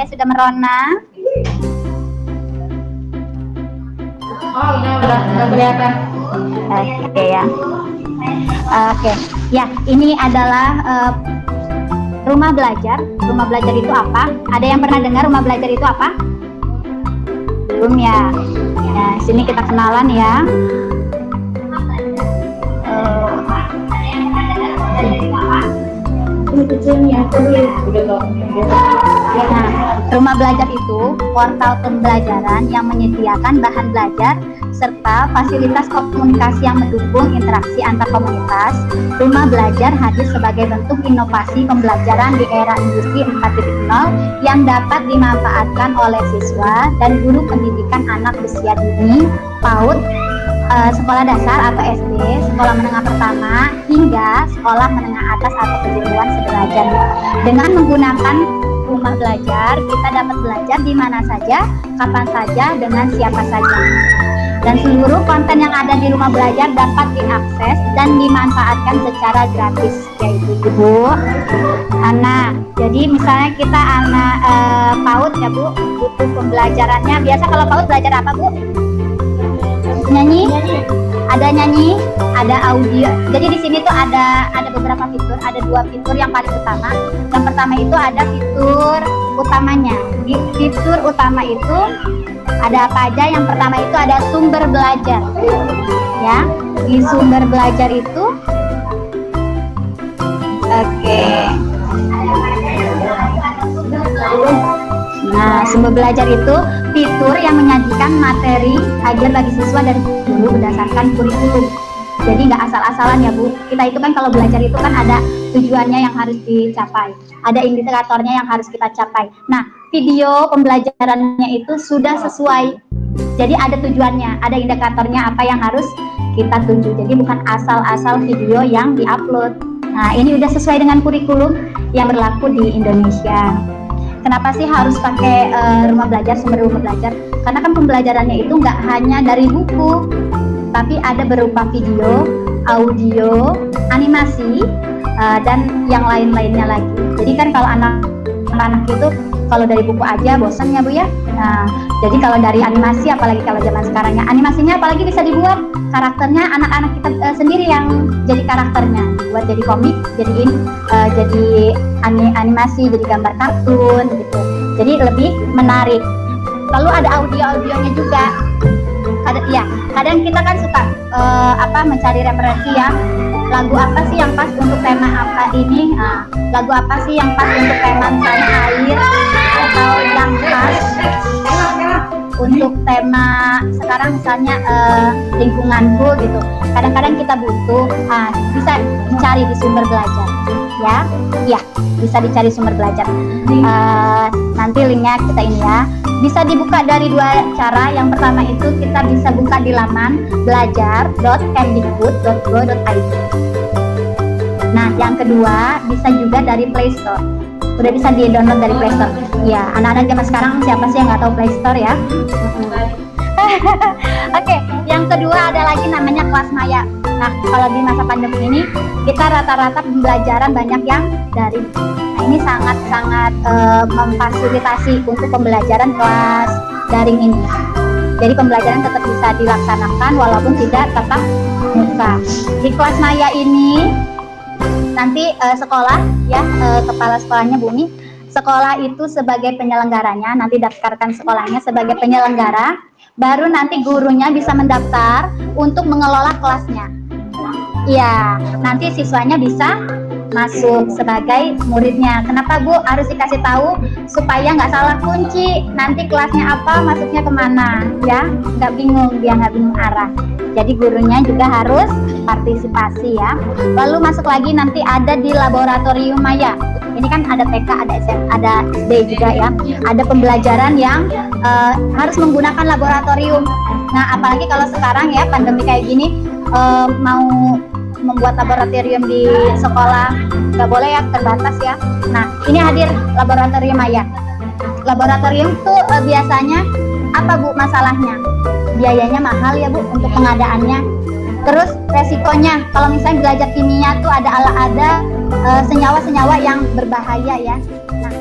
saya sudah merona. Oh, udah kelihatan. Oke ya. Oke, ya ini adalah rumah belajar. Rumah belajar itu apa? Ada yang pernah dengar rumah belajar itu apa? Belum ya. Nah, sini kita kenalan ya. Nah, rumah belajar itu portal pembelajaran yang menyediakan bahan belajar serta fasilitas komunikasi yang mendukung interaksi antar komunitas. Rumah belajar hadir sebagai bentuk inovasi pembelajaran di era industri 4.0 yang dapat dimanfaatkan oleh siswa dan guru pendidikan anak usia dini, PAUD, sekolah dasar atau SD, sekolah menengah pertama, hingga sekolah menengah atas atau kejuruan sederajat. Dengan menggunakan rumah belajar, kita dapat belajar di mana saja, kapan saja, dengan siapa saja. Dan seluruh konten yang ada di rumah belajar dapat diakses dan dimanfaatkan secara gratis, yaitu Ibu, anak. Jadi misalnya kita anak PAUD ya Bu, butuh pembelajarannya. Biasa kalau PAUD belajar apa Bu? Nyanyi? Ada nyanyi, ada audio. Jadi di sini tuh ada beberapa fitur, ada 2 fitur yang paling utama. Yang pertama itu ada fitur utamanya. Di fitur utama itu ada apa aja? Yang pertama itu ada sumber belajar. Ya, di sumber belajar itu oke. Nah, sumber belajar itu fitur yang menyajikan materi ajar bagi siswa dan guru berdasarkan kurikulum. Jadi nggak asal-asalan ya Bu. Kita itu kan kalau belajar itu kan ada tujuannya yang harus dicapai, ada indikatornya yang harus kita capai. Nah, video pembelajarannya itu sudah sesuai. Jadi ada tujuannya, ada indikatornya apa yang harus kita tuju. Jadi bukan asal-asal video yang diupload. Nah, ini udah sesuai dengan kurikulum yang berlaku di Indonesia. Kenapa sih harus pakai rumah belajar, sumber rumah belajar? Karena kan pembelajarannya itu nggak hanya dari buku, tapi ada berupa video, audio, animasi, dan yang lain-lainnya lagi. Jadi kan kalau anak-anak itu kalau dari buku aja bosan ya Bu ya. Nah, jadi kalau dari animasi, apalagi kalau zaman sekarangnya, animasinya apalagi bisa dibuat karakternya anak-anak kita sendiri yang jadi karakternya, buat jadi komik, jadi animasi, jadi gambar kartun gitu. Jadi lebih menarik. Lalu ada audio-audionya juga. Kadang kita kan suka mencari referensi ya. Lagu apa sih yang pas untuk tema apa ini? Lagu apa sih yang pas untuk tema misalnya air, atau yang pas untuk tema sekarang misalnya lingkunganku gitu. Kadang-kadang kita butuh, bisa dicari di sumber belajar ya, bisa dicari sumber belajar. Nanti linknya kita ini ya. Bisa dibuka dari 2 cara. Yang pertama itu kita bisa buka di laman belajar.kemdikbud.go.id. Nah, yang kedua bisa juga dari Play Store. Udah bisa di-download dari Play Store. Ya, anak-anak zaman sekarang siapa sih yang nggak tahu Play Store ya? Oke, yang kedua ada lagi namanya Kelas Maya. Nah, kalau di masa pandemi ini kita rata-rata pembelajaran banyak yang daring. Nah, ini sangat-sangat memfasilitasi untuk pembelajaran kelas daring ini. Jadi pembelajaran tetap bisa dilaksanakan walaupun tidak tatap muka. Di Kelas Maya ini nanti sekolah ya, kepala sekolahnya Bumi, sekolah itu sebagai penyelenggaranya, nanti daftarkan sekolahnya sebagai penyelenggara, baru nanti gurunya bisa mendaftar untuk mengelola kelasnya. Iya, nanti siswanya bisa masuk sebagai muridnya. Kenapa Bu harus dikasih tahu? Supaya nggak salah kunci, nanti kelasnya apa, masuknya kemana, ya nggak bingung, dia nggak bingung arah. Jadi gurunya juga harus partisipasi ya. Lalu masuk lagi nanti ada di laboratorium Maya. Ini kan ada TK, ada SM, ada SD juga ya. Ada pembelajaran yang harus menggunakan laboratorium. Nah, apalagi kalau sekarang ya pandemi kayak gini, mau membuat laboratorium di sekolah nggak boleh ya, terbatas ya. Nah, ini hadir laboratorium Maya. Laboratorium tuh biasanya apa Bu masalahnya? Biayanya mahal ya Bu untuk pengadaannya. Terus resikonya kalau misalnya belajar kimia tuh ada senyawa-senyawa yang berbahaya ya. Nah,